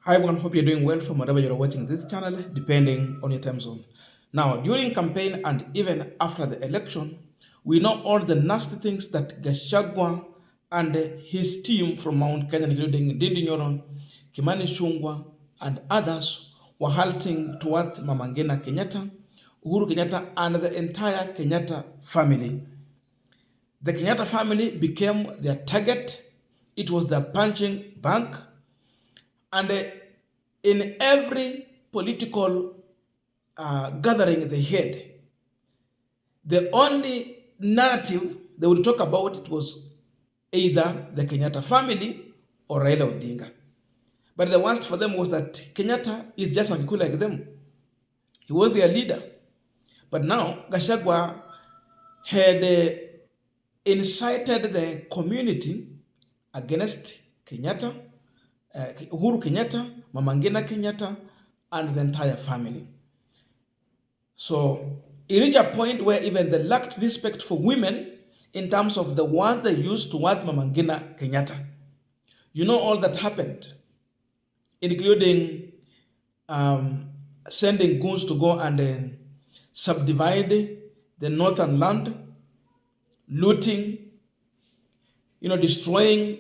Hi everyone, hope you're doing well from wherever you're watching this channel, depending on your time zone. Now, during campaign and even after the election, we know all the nasty things that Gachagua and his team from Mount Kenya, including Ndindi Nyoro, Kimani Ichung'wah, and others, were halting towards Mama Ngina Kenyatta, Uhuru Kenyatta, and the entire Kenyatta family. The Kenyatta family became their target. It was their punching bag. And in every political gathering they had, the only narrative they would talk about it was either the Kenyatta family or Raila Odinga. But the worst for them was that Kenyatta is just like them. He was their leader. But now Gachagua had incited the community against Kenyatta, Uhuru Kenyatta, Mama Ngina Kenyatta, and the entire family. So it reached a point where even they lacked respect for women in terms of the words they used towards Mama Ngina Kenyatta. You know all that happened, including sending goons to go and subdivide the northern land, looting, destroying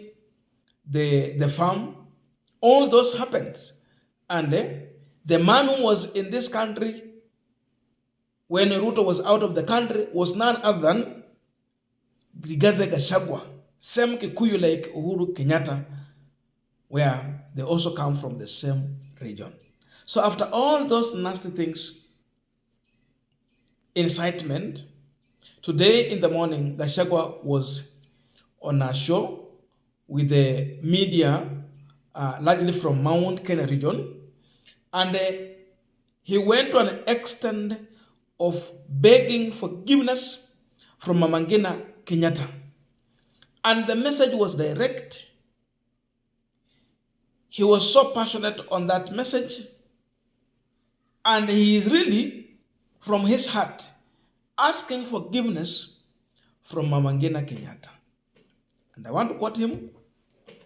the farm. All those happened. And the man who was in this country when Ruto was out of the country was none other than Rigathi Gachagua, same Kikuyu like Uhuru Kenyatta, where they also come from the same region. So after all those nasty things, incitement, today in the morning, Gachagua was on a show with the media, largely from Mount Kenya region, and he went to an extent of begging forgiveness from Mama Ngina Kenyatta. And the message was direct. He was so passionate on that message, and he is really, from his heart, asking forgiveness from Mama Ngina Kenyatta. And I want to quote him.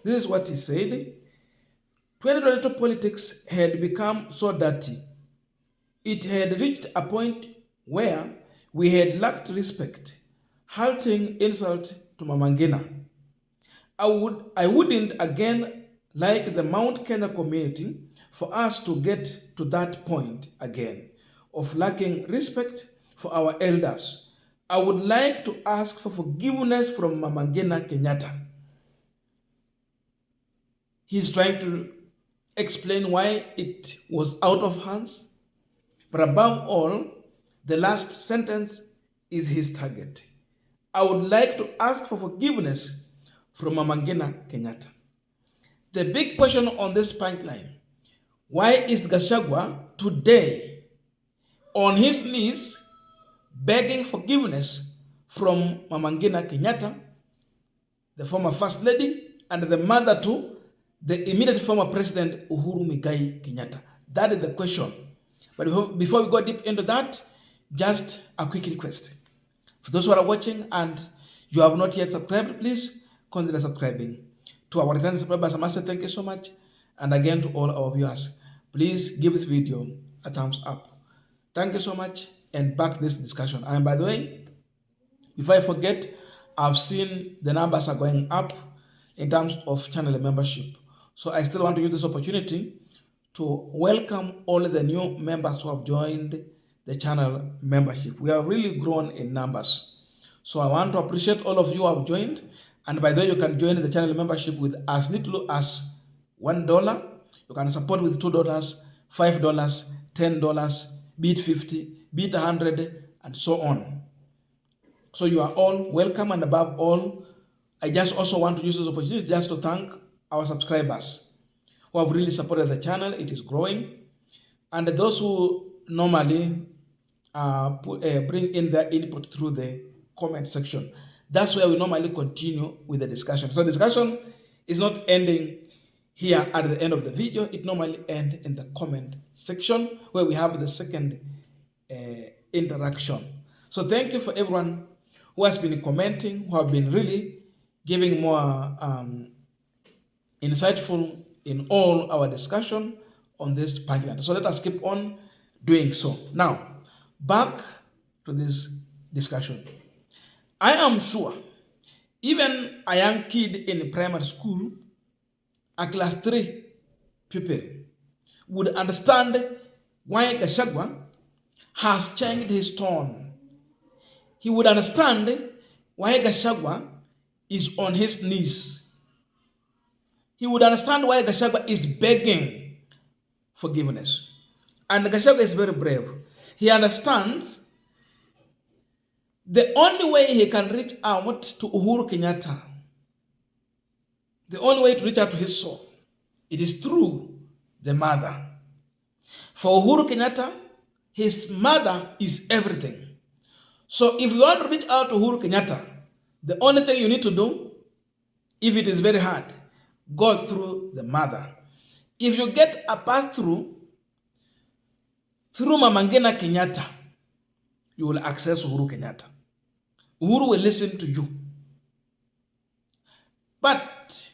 This is what he said. 2022 politics had become so dirty. It had reached a point where we had lacked respect, halting insult to Mama Ngina. I wouldn't again like the Mount Kenya community for us to get to that point again of lacking respect for our elders. I would like to ask for forgiveness from Mama Ngina Kenyatta. He's trying to explain why it was out of hands. But above all, the last sentence is his target. I would like to ask for forgiveness from Mama Ngina Kenyatta. The big question on this punchline, why is Gachagua today on his knees begging forgiveness from Mama Ngina Kenyatta, the former First Lady, and the mother to the immediate former President Uhuru Muigai Kenyatta? That is the question. But before we go deep into that, just a quick request. For those who are watching and you have not yet subscribed, please consider subscribing. To our returning subscribers, I must say thank you so much. And again to all our viewers, please give this video a thumbs up. Thank you so much, and back to this discussion. And by the way, before I forget, I've seen the numbers are going up in terms of channel membership. So I still want to use this opportunity to welcome all the new members who have joined the channel membership. We have really grown in numbers. So I want to appreciate all of you who have joined. And by the way, you can join the channel membership with as little as $1. You can support with $2, $5, $10, be it 50, be it 100, and so on. So you are all welcome, and above all, I just also want to use this opportunity just to thank our subscribers who have really supported the channel. It is growing. And those who normally bring in their input through the comment section. That's where we normally continue with the discussion. So discussion is not ending here at the end of the video. It normally ends in the comment section where we have the second interaction. So thank you for everyone who has been commenting, who have been really giving more insightful in all our discussion on this Punchline. So let us keep on doing so. Now, back to this discussion. I am sure even a young kid in primary school, a class 3 pupil, would understand why Gachagua has changed his tone. He would understand why Gachagua is on his knees. He would understand why Gachagua is begging forgiveness. And Gachagua is very brave. He understands the only way he can reach out to Uhuru Kenyatta, the only way to reach out to his soul, it is through the mother. For Uhuru Kenyatta, his mother is everything. So if you want to reach out to Uhuru Kenyatta, the only thing you need to do, if it is very hard, go through the mother. If you get a pass through Mama Ngina Kenyatta, you will access Uhuru Kenyatta. Uhuru will listen to you. But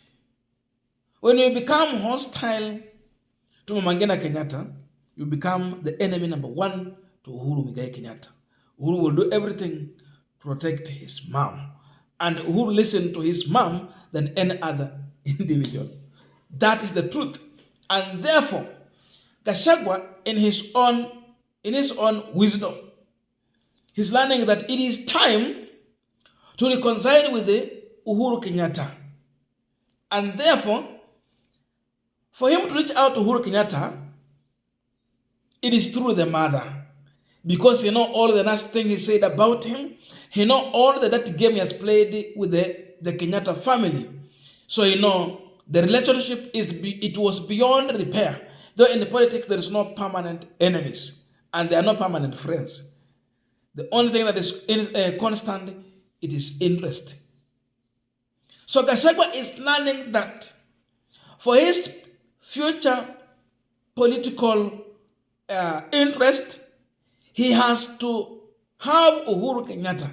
when you become hostile to Mama Ngina Kenyatta, you become the enemy number one to Uhuru Muigai Kenyatta. Uhuru will do everything to protect his mom. And Uhuru listen to his mom than any other individual. That is the truth. And therefore, Gachagua, in his own wisdom, he's learning that it is time to reconcile with the Uhuru Kenyatta. And therefore, for him to reach out to Uhuru Kenyatta, it is through the mother. Because he know all the nice thing he said about him. He know all that game he has played with the Kenyatta family. So he know the relationship was beyond repair. Though in the politics there is no permanent enemies. And there are no permanent friends. The only thing that is constant, it is interest. So Gachagua is learning that for his future political interest, he has to have Uhuru Kenyatta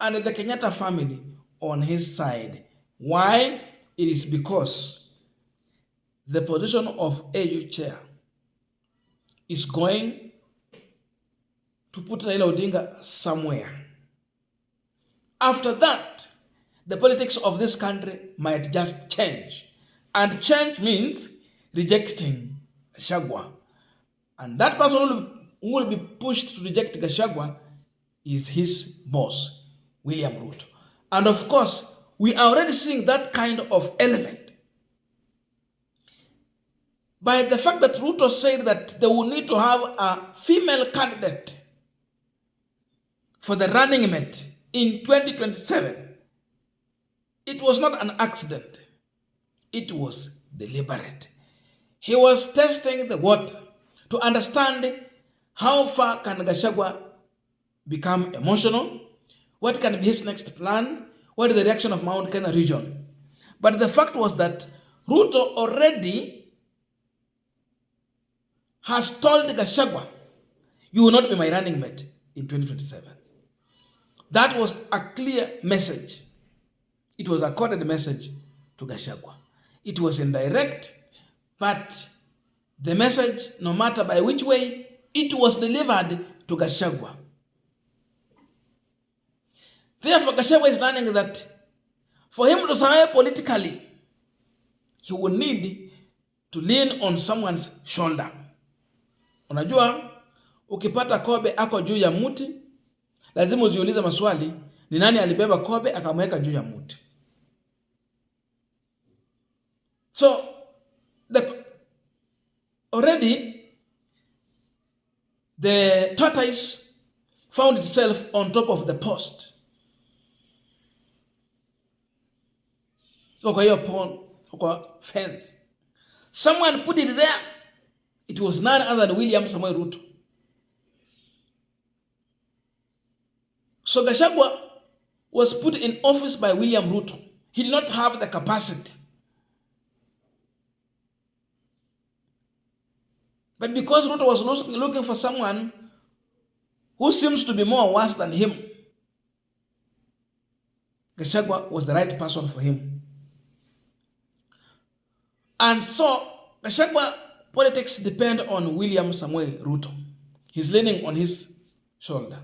and the Kenyatta family on his side. Why? It is because the position of AU chair is going to put Raila Odinga somewhere. After that, the politics of this country might just change. And change means rejecting Gachagua. And that person who will be pushed to reject Gachagua is his boss, William Ruto. And of course, we are already seeing that kind of element by the fact that Ruto said that they will need to have a female candidate for the running mate in 2027. It was not an accident. It was deliberate. He was testing the water to understand how far can Gachagua become emotional, what can be his next plan, what is the reaction of Mount Kenya region. But the fact was that Ruto already has told Gachagua, you will not be my running mate in 2027. That was a clear message. It was a coded message to Gachagua. It was indirect, but the message, no matter by which way, it was delivered to Gachagua. Therefore, Gachagua is learning that for him to survive politically, he will need to lean on someone's shoulder. Unajua, ukipata kobe ako juu ya muti, lazima ujiulize maswali, ni nani alibeba kobe akamweka juu ya muti. So, already, the tortoise found itself on top of the post. Okay, your pond, okay, fence. Someone put it there. It was none other than William Samoei Ruto. So Gachagua was put in office by William Ruto. He did not have the capacity. But because Ruto was looking for someone who seems to be more worse than him, Gachagua was the right person for him. And so Gachagua politics depend on William Samoei Ruto. He's leaning on his shoulder.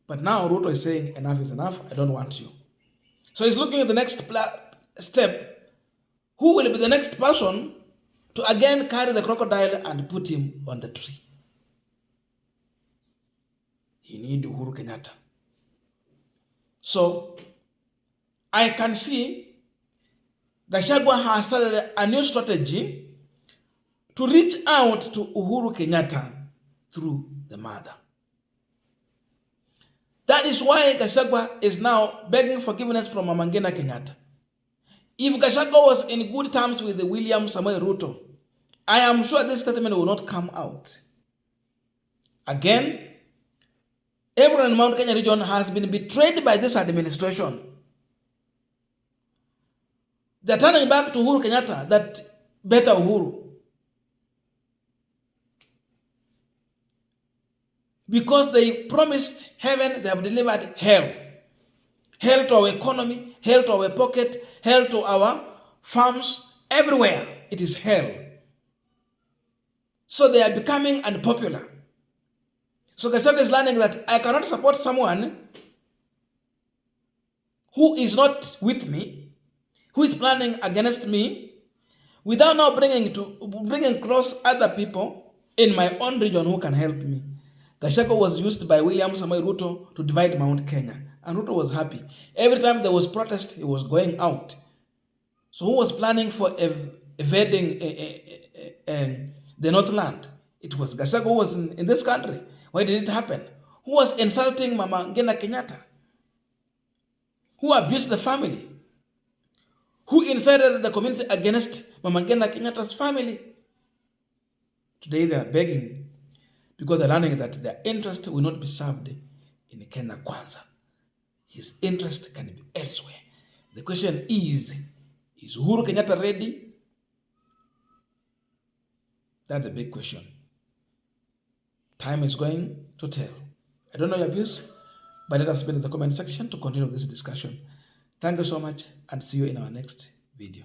But now Ruto is saying enough is enough, I don't want you. So he's looking at the next step. Who will be the next person to again carry the crocodile and put him on the tree? He needs Uhuru Kenyatta. So I can see Gachagua has started a new strategy to reach out to Uhuru Kenyatta through the mother. That is why Gachagua is now begging forgiveness from Ngina Kenyatta. If Gachagua was in good terms with William Samoei Ruto, I am sure this statement will not come out. Again, everyone in Mount Kenya region has been betrayed by this administration. They're turning back to Uhuru Kenyatta, that better Uhuru. Because they promised heaven, they have delivered hell. Hell to our economy, hell to our pocket, hell to our farms, everywhere it is hell. So they are becoming unpopular. So Gachagua is learning that I cannot support someone who is not with me, who is planning against me, without now bringing close other people in my own region who can help me. Gachagua was used by William Samoei Ruto to divide Mount Kenya, and Ruto was happy. Every time there was protest, he was going out. So who was planning for evading the Northland? It was Gachagua who was in this country. Why did it happen? Who was insulting Mama Ngina Kenyatta? Who abused the family? Who incited the community against Mama Ngina Kenyatta's family? Today they are begging because they're learning that their interest will not be served in Kenya Kwanza. His interest can be elsewhere. The question is Uhuru Kenyatta ready? That's the big question. Time is going to tell. I don't know your views, but let us put in the comment section to continue this discussion. Thank you so much and see you in our next video.